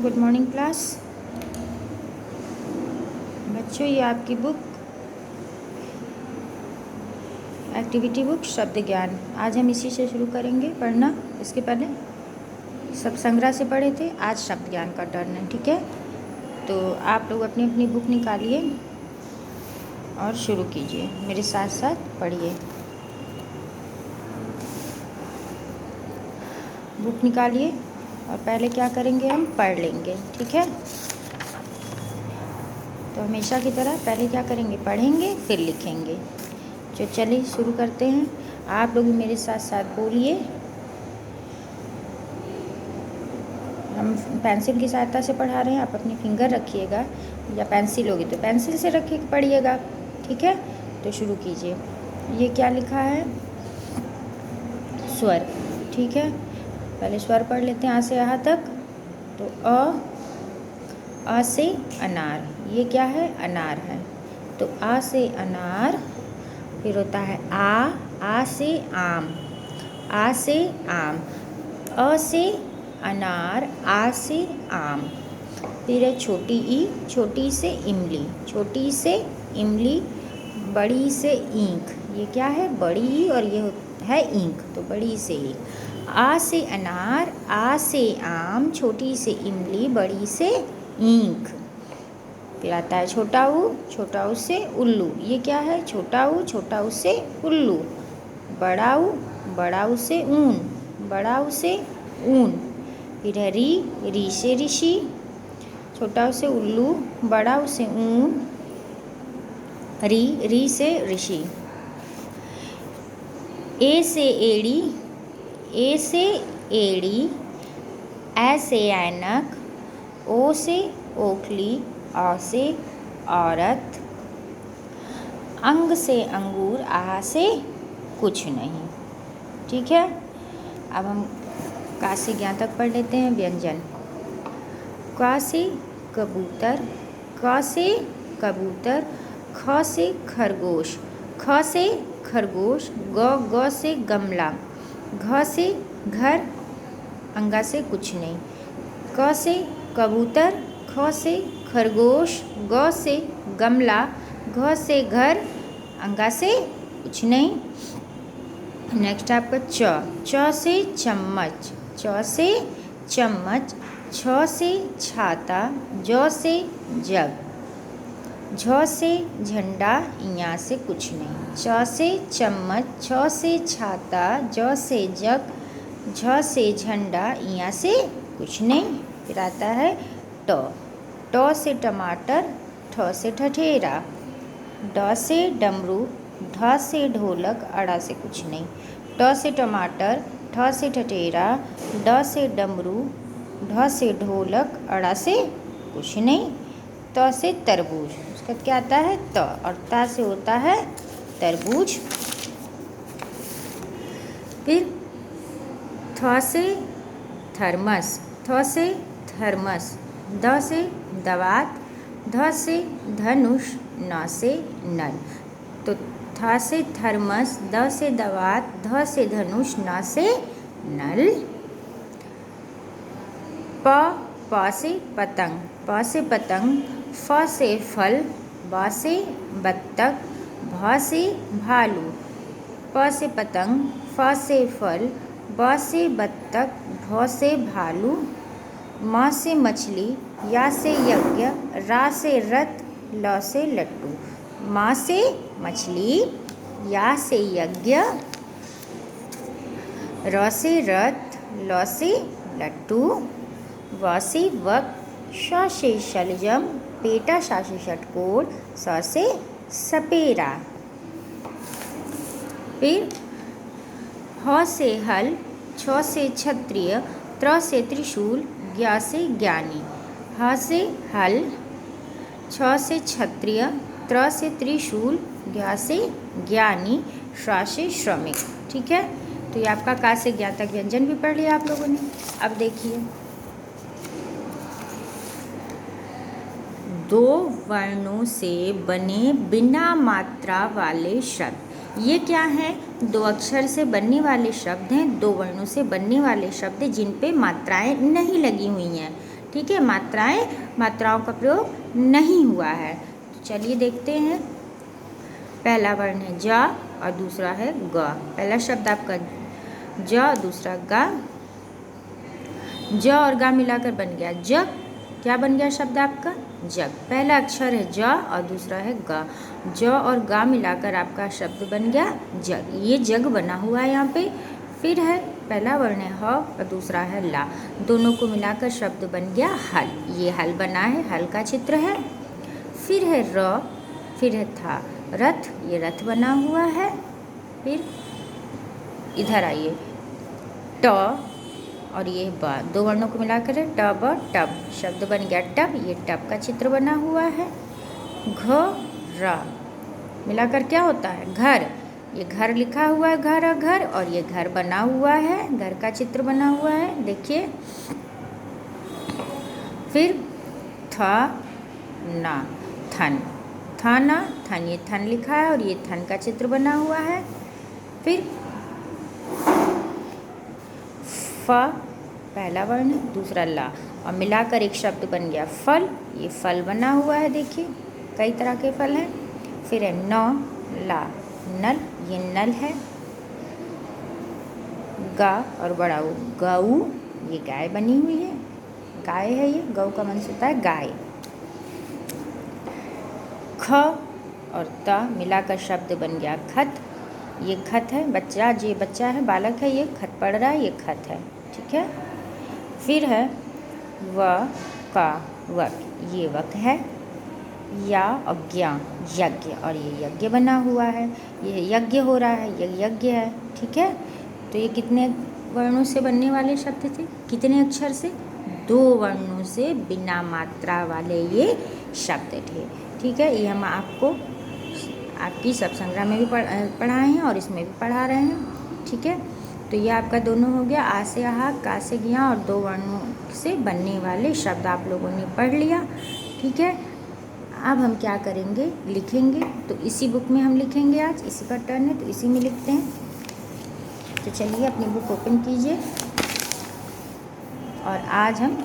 Good morning class. बच्चों, ये आपकी बुक एक्टिविटी बुक शब्द ज्ञान, आज हम इसी से शुरू करेंगे पढ़ना। इसके पहले सब संग्रह से पढ़े थे, आज शब्द ज्ञान का टर्न है। ठीक है, तो आप लोग अपनी अपनी बुक निकालिए और शुरू कीजिए, मेरे साथ साथ पढ़िए। बुक निकालिए और पहले क्या करेंगे, हम पढ़ लेंगे। ठीक है, तो हमेशा की तरह पहले क्या करेंगे, पढ़ेंगे फिर लिखेंगे। तो चलिए शुरू करते हैं। आप लोग भी मेरे साथ साथ बोलिए। हम पेंसिल की सहायता से पढ़ा रहे हैं, आप अपनी फिंगर रखिएगा, या पेंसिल होगी तो पेंसिल से रखिए पढ़िएगा। ठीक है, तो शुरू कीजिए। ये क्या लिखा है, स्वर। ठीक है, पहले स्वर पढ़ लेते हैं आ से यहाँ तक। तो अ से अनार, ये क्या है, अनार है। तो आ से अनार, फिर होता है आ से आम, आ से आम। अ से अनार, आ से आम। फिर है छोटी ई, छोटी से इमली, छोटी से इमली। बड़ी से ईंख, ये क्या है, बड़ी ई, और ये है ईंख, तो बड़ी से ईंख। आ से अनार, आ से आम, छोटी से इमली, बड़ी से ईंख। फिर आता है छोटा ऊ से उल्लू, ये क्या है, छोटा ऊ से उल्लू। बड़ा ऊ से ऊन, बड़ा ऊ से ऊन। फिर है री से ऋषि, छोटा ऊ से उल्लू, बड़ा ऊ से ऊन, री से ऋषि। ए से एड़ी, ए से एड़ी। ऐ से ऐनक, ओ से ओखली, औ से औरत। अंग से अंगूर, आ से कुछ नहीं। ठीक है, अब हम का से ज्ञान तक पढ़ लेते हैं। व्यंजन, का से कबूतर, क से कबूतर। ख से खरगोश, ख से खरगोश। ग से गमला, घ से घर, अंगा से कुछ नहीं। क से कबूतर, ख से खरगोश, ग से गमला, घ से घर, अंगा से कुछ नहीं। नेक्स्ट आपका च से चम्मच, च से चम्मच। छ से छाता, ज से जग, झ से झंडा, यहाँ से कुछ नहीं। च से चम्मच, छ से छाता, ज से जग, झ से झंडा, यहाँ से कुछ नहीं। फिर आता है ट से टमाटर, ठ से ठठेरा। ड से डमरू, ढ से ढोलक, अड़ा से कुछ नहीं। ट से टमाटर, ठ से ठठेरा, ड से डमरू, ढ से ढोलक, अड़ा से कुछ नहीं। त से तरबूज, उसका क्या आता है, त, और ता से होता है तरबूज। फिर थ से थर्मस, थ से थर्मस। द से दवात, ध से धनुष, न से नल। तो थ से थर्मस, द से दवात, ध से धनुष, न से नल। प से पतंग, प से पतंग। फ से फल, ब से बत्तख, भ से भालू। प से पतंग, फ से फल, ब से बत्तख, भ से भालू। म से मछली, या से यज्ञ, रा से रथ, ल से लट्टू। म से मछली, या से यज्ञ, र से रथ, ल से लट्टू। व से वक, श से शलजम, पेटा श से षटकोर, स से सपेरा। फिर ह से हल, छ से क्षत्रिय, त्र से त्रिशूल, ज्ञ से ज्ञानी। ह से हल, छ से क्षत्रिय, त्र से त्रिशूल, ज्ञ से ज्ञानी, श्र से श्रमिक। ठीक है, तो ये आपका का से ज्ञ तक व्यंजन भी पढ़ लिया आप लोगों ने। अब देखिए, दो वर्णों से बने बिना मात्रा वाले शब्द, ये क्या है, दो अक्षर से बनने वाले शब्द हैं, दो वर्णों से बनने वाले शब्द जिन पे मात्राएं नहीं लगी हुई हैं। ठीक है, मात्राओं का प्रयोग नहीं हुआ है। तो चलिए देखते हैं। पहला वर्ण है ज और दूसरा है ग। पहला शब्द आपका ज, दूसरा गा। ज और गा मिलाकर बन गया जग। क्या बन गया शब्द आपका? जग। पहला अक्षर है ज और दूसरा है ग। ज और गा मिलाकर आपका शब्द बन गया जग। ये जग बना हुआ है यहाँ पे। फिर है पहला वर्ण है ह और दूसरा है ला। दोनों को मिलाकर शब्द बन गया हल। ये हल बना है, हल का चित्र है। फिर है र, फिर है था, रथ। ये रथ बना हुआ है। फिर इधर आइए, ट और ये ब, दो वर्णों को मिलाकर है टब, टब। शब्द बन गया टब। ये टब का चित्र बना हुआ है। घ र मिलाकर क्या होता है? घर। ये घर लिखा हुआ है, घर घर, और ये घर बना हुआ है, घर का चित्र बना हुआ है, देखिए। फिर थ ना, थन, थाना, थन। ये थन लिखा है और ये थन का चित्र बना हुआ है। फिर फ, पहला वर्ण, दूसरा ला, और मिलाकर एक शब्द बन गया फल। ये फल बना हुआ है, देखिए कई तरह के फल हैं। फिर है न, ला, नल। ये नल है। गा और बड़ा ऊ, गऊ। ये गाय बनी हुई है, गाय है ये, गऊ का वंश होता है गाय। ख और त मिलाकर शब्द बन गया खत। ये खत है, बच्चा, ये बच्चा है, बालक है, ये खत पढ़ रहा है, ये खत है, ठीक है। फिर है व का वक। ये वक है। या और ज्ञा, यज्ञ, और ये यज्ञ बना हुआ है। ये यज्ञ हो रहा है, ये यज्ञ है, ठीक है। तो ये कितने वर्णों से बनने वाले शब्द थे? कितने अक्षर से? 2 वर्णों से बिना मात्रा वाले ये शब्द थे, ठीक है। ये हम आपको आपकी सब संग्रह में भी पढ़ाए हैं और इसमें भी पढ़ा रहे हैं, ठीक है। तो ये आपका दोनों हो गया, आ से आहा, का से ज्ञा, और 2 वर्णों से बनने वाले शब्द आप लोगों ने पढ़ लिया, ठीक है। अब हम क्या करेंगे? लिखेंगे। तो इसी बुक में हम लिखेंगे, आज इसी का टर्न है तो इसी में लिखते हैं। तो चलिए अपनी बुक ओपन कीजिए और आज हम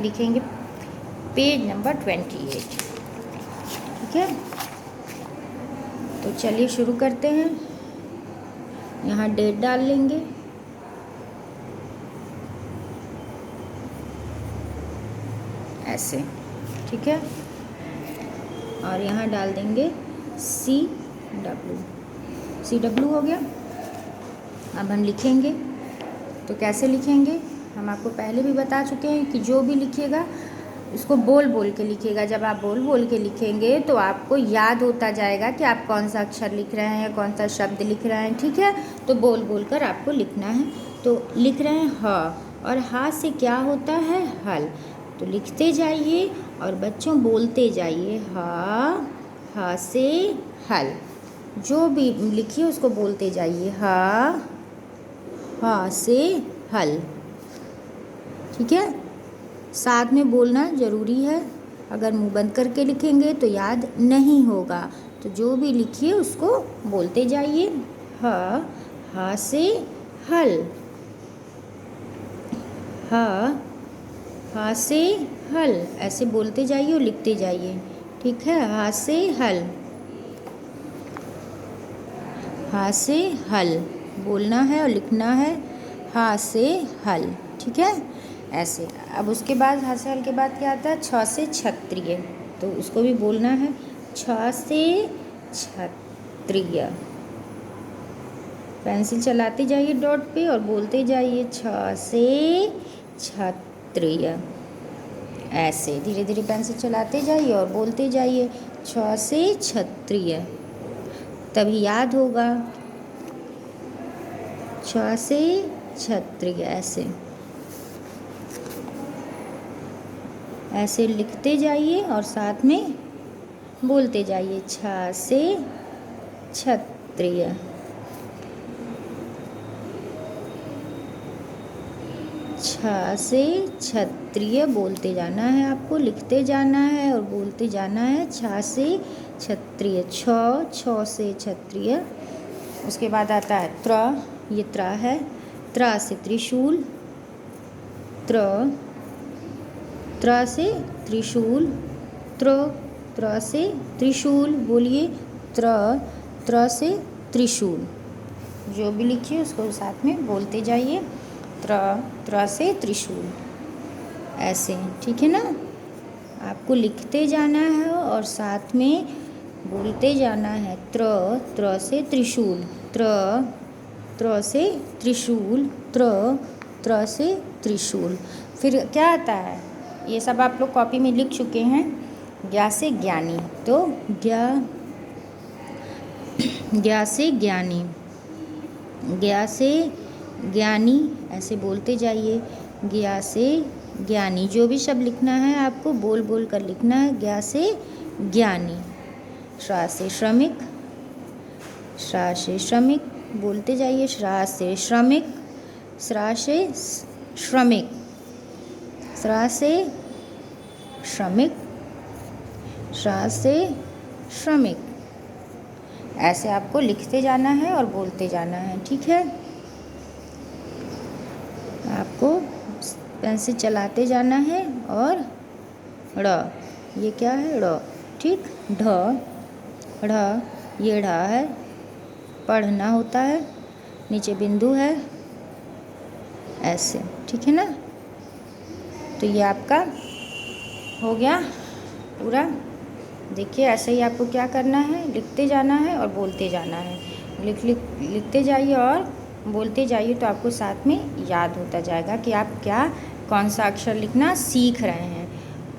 लिखेंगे पेज नंबर 28, ठीक है। तो चलिए शुरू करते हैं। यहाँ डेट डाल लेंगे। ऐसे, ठीक है। और यहाँ डाल देंगे CW। CW हो गया। अब हम लिखेंगे। तो कैसे लिखेंगे? हम आपको पहले भी बता चुके हैं कि जो भी लिखिएगा उसको बोल बोल के लिखिएगा। जब आप बोल बोल के लिखेंगे तो आपको याद होता जाएगा कि आप कौन सा अक्षर लिख रहे हैं, कौन सा शब्द लिख रहे हैं, ठीक है। तो बोल बोल कर आपको लिखना है। तो लिख रहे हैं ह, और हा से क्या होता है? हल। तो लिखते जाइए और बच्चों बोलते जाइए, हा से हल। जो भी लिखिए उसको बोलते जाइए, हा से हल, ठीक है। साथ में बोलना ज़रूरी है। अगर मुंह बंद करके लिखेंगे तो याद नहीं होगा। तो जो भी लिखिए उसको बोलते जाइए, हा से हल, हा से हल। ऐसे बोलते जाइए और लिखते जाइए, ठीक है। हा से हल, हा से हल बोलना है और लिखना है, हा से हल, ठीक है। ऐसे। अब उसके बाद हा से हल के बाद क्या आता है? छ से क्षत्रिय। तो उसको भी बोलना है, छ से क्षत्रिय। पेंसिल चलाते जाइए डॉट पे और बोलते जाइए, छ से क्षत्रिय। ऐसे धीरे धीरे पेंसिल चलाते जाइए और बोलते जाइए, छ से क्षत्रिय, तभी याद होगा। छ से क्षत्रिय। ऐसे लिखते जाइए और साथ में बोलते जाइए, छ से क्षत्रिय, छ से क्षत्रिय। बोलते जाना है आपको, लिखते जाना है और बोलते जाना है, छ से क्षत्रिय, छ से क्षत्रिय। उसके बाद आता है त्र। ये त्र है, त्र से त्रिशूल, त्र त्र से त्रिशूल, त्र से त्रिशूल, बोलिए त्र से त्रिशूल। जो भी लिखिए उसको साथ में बोलते जाइए, त्र से त्रिशूल, ऐसे, ठीक है ना। आपको लिखते जाना है और साथ में बोलते जाना है। त्र से त्रिशूल, त्र से त्रिशूल, त्र से त्रिशूल। फिर क्या आता है, ये सब आप लोग कॉपी में लिख चुके हैं। ज्ञा से ज्ञानी, तो ज्ञा से ज्ञानी, ज्ञा से ज्ञानी, ऐसे बोलते जाइए। ज्ञा से ज्ञानी, जो भी शब्द लिखना है आपको बोल बोल कर लिखना है। ज्ञा से ज्ञानी। श्रा से श्रमिक, श्रा से श्रमिक, बोलते जाइए। श्रा से श्रमिक, श्रा से श्रमिक, श्रा से श्रमिक, श्रा से श्रमिक, ऐसे आपको लिखते जाना है और बोलते जाना है, ठीक है। आपको पेन से चलाते जाना है। और ड़, ये क्या है, ड़, ठीक। ढ, ये ढ है, पढ़ना होता है, नीचे बिंदु है, ऐसे, ठीक है ना। तो ये आपका हो गया पूरा। देखिए ऐसे ही आपको क्या करना है, लिखते जाना है और बोलते जाना है। लिखते जाइए और बोलते जाइए, तो आपको साथ में याद होता जाएगा कि आप क्या कौन सा अक्षर लिखना सीख रहे हैं।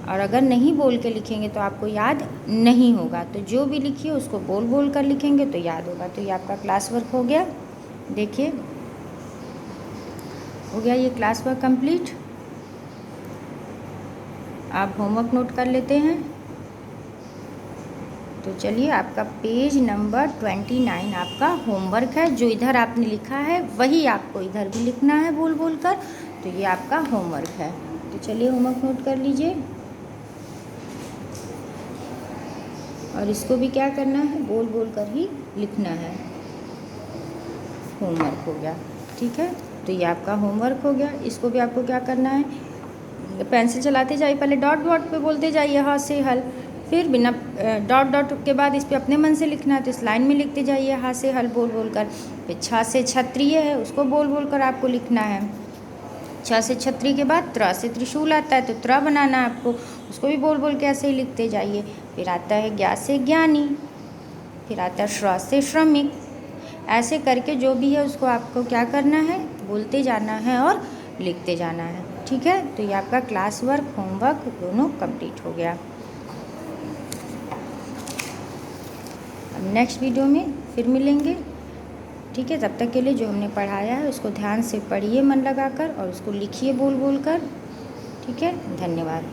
और अगर नहीं बोल के लिखेंगे तो आपको याद नहीं होगा। तो जो भी लिखिए उसको बोल बोल कर लिखेंगे तो याद होगा। तो ये आपका क्लास वर्क हो गया। देखिए हो गया ये क्लास वर्क कंप्लीट। आप होमवर्क नोट कर लेते हैं। तो चलिए, आपका पेज नंबर 29 आपका होमवर्क है। जो इधर आपने लिखा है वही आपको इधर भी लिखना है बोल बोल कर। तो ये आपका होमवर्क है। तो चलिए होमवर्क नोट कर लीजिए। और इसको भी क्या करना है, बोल बोल कर ही लिखना है। होमवर्क हो गया, ठीक है। तो ये आपका होमवर्क हो गया। इसको भी आपको क्या करना है, पेंसिल चलाते जाइए, पहले डॉट डॉट पे बोलते जाइए हाथ से हल, फिर बिना डॉट डॉट के बाद इस पे अपने मन से लिखना है। तो इस लाइन में लिखते जाइए हाथ से हल बोल बोल कर। फिर छ से क्षत्रिय है, उसको बोल बोल कर आपको लिखना है। छ से छत्री के बाद त्र से त्रिशूल आता है, तो त्र बनाना है आपको, उसको भी बोल बोल के ऐसे ही लिखते जाइए। फिर आता है ज्ञा से ज्ञानी, फिर आता है श्र से श्रमिक। ऐसे करके जो भी है उसको आपको क्या करना है, बोलते जाना है और लिखते जाना है, ठीक है। तो ये आपका क्लास वर्क होमवर्क दोनों कंप्लीट हो गया। अब नेक्स्ट वीडियो में फिर मिलेंगे, ठीक है। तब तक के लिए जो हमने पढ़ाया है उसको ध्यान से पढ़िए मन लगाकर और उसको लिखिए बोल बोल कर, ठीक है। धन्यवाद।